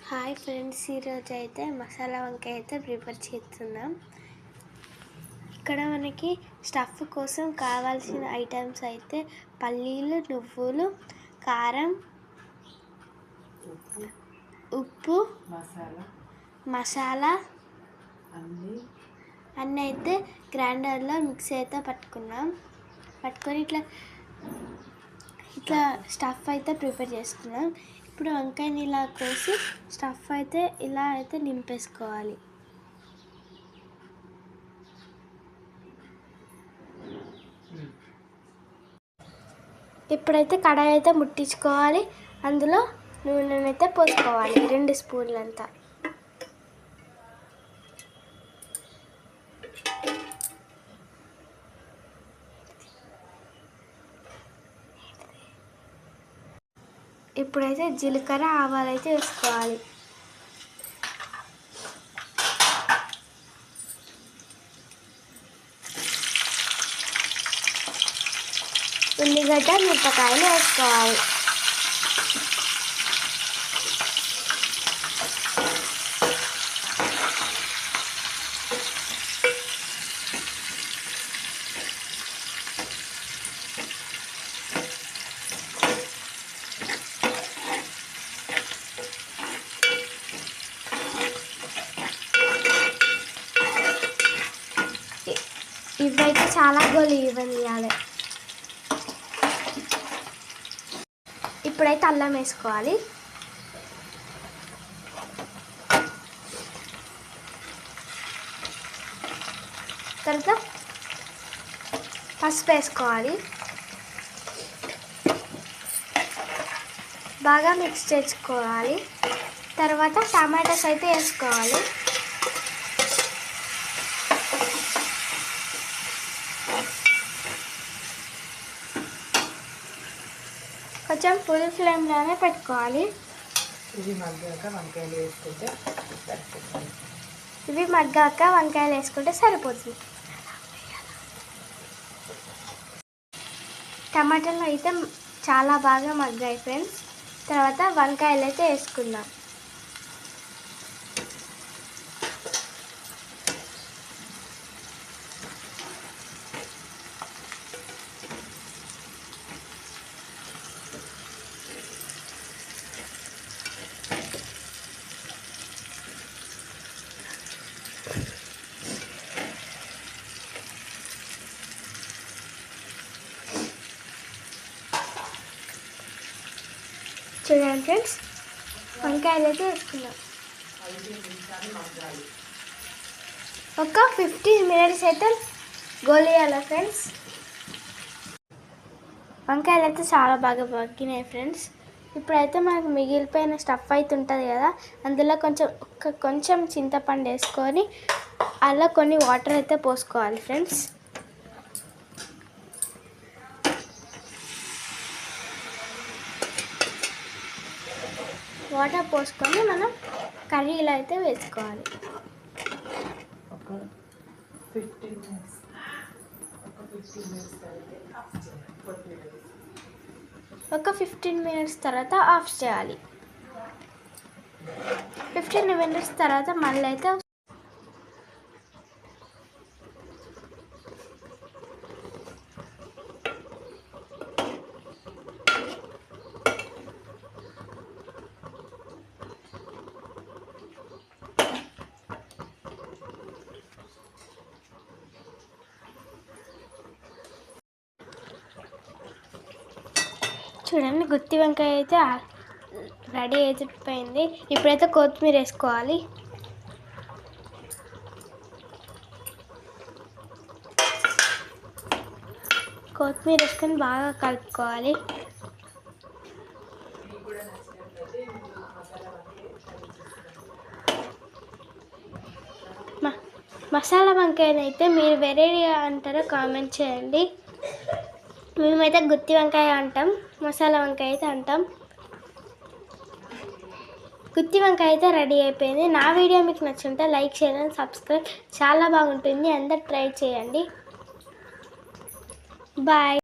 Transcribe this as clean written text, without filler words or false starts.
Hi friends, ఈరోజు అయితే మసాలా వంకాయ అయితే ప్రిపేర్ చేస్తున్నాం. ఇక్కడ మనకి స్టఫ్ కోసం కావాల్సిన ఐటమ్స్ అయితే పల్లీలు, నువ్వులు, కారం, ఉప్పు, మసాలా అన్నీ అయితే గ్రైండర్లో మిక్సీ అయితే పట్టుకొని ఇట్లా స్టఫ్ అయితే ప్రిపేర్ చేసుకున్నాం. ఇప్పుడు వంకాయని ఇలా కోసి స్టఫ్ అయితే ఇలా అయితే నింపేసుకోవాలి. ఇప్పుడైతే కడాయి అయితే ముట్టించుకోవాలి. అందులో నూనెనైతే పోసుకోవాలి 2 స్పూన్లంతా. ఇప్పుడైతే జీలకర్ర, ఆవాలు అయితే వేసుకోవాలి. ఉల్లిగడ్డ, మిరపకాయలు వేసుకోవాలి. ఇవైతే చాలా ఇవ్వాలి. ఇప్పుడైతే అల్లం వేసుకోవాలి. తర్వాత పసుపు వేసుకోవాలి. బాగా మిక్స్ చేసుకోవాలి. తర్వాత టమాటాస్ అయితే వేసుకోవాలి. కొంచెం ఫుల్ ఫ్లేమ్లోనే పెట్టుకోవాలి. ఇవి మగ్గాక వంకాయలు వేసుకుంటే సరిపోతుంది. టమాటాలు అయితే చాలా బాగా మగ్గాయి ఫ్రెండ్స్. తర్వాత వంకాయలు అయితే వేసుకుందాం. చూడండి ఫ్రెండ్స్, వంకాయలు అయితే వేసుకున్నాం. ఒక 15 మినిట్స్ అయితే గోలియాలి ఫ్రెండ్స్. వంకాయలు అయితే చాలా బాగా మగ్గినాయి ఫ్రెండ్స్. ఇప్పుడైతే మనకు మిగిలిపోయిన స్టఫ్ అయితే ఉంటుంది కదా, అందులో కొంచెం చింతపండు వేసుకొని అలా కొన్ని వాటర్ అయితే పోసుకోవాలి ఫ్రెండ్స్. వాటర్ పోసుకొని మనం కర్రీలో అయితే వేసుకోవాలి. ఒక 15 మినిట్స్ తర్వాత ఆఫ్ చేయాలి. 15 మినిట్స్ తర్వాత మళ్ళీ అయితే చూడండి, గుత్తి వంకాయ అయితే రెడీ అయిపోయింది. ఇప్పుడైతే కొత్తిమీర వేసుకోవాలి. కొత్తిమీర వేసుకొని బాగా కలుపుకోవాలి. మసాలా వంకాయని అయితే మీరు వేరేగా అంటారో కామెంట్ చేయండి. మేమైతే గుత్తి వంకాయ అంటాం, మసాలా వంకాయ అయితే అంటాం. గుత్తి వంకాయ అయితే రెడీ అయిపోయింది. నా వీడియో మీకు నచ్చుంటే లైక్ చేయండి, సబ్స్క్రైబ్. చాలా బాగుంటుంది, అందరు ట్రై చేయండి. బాయ్.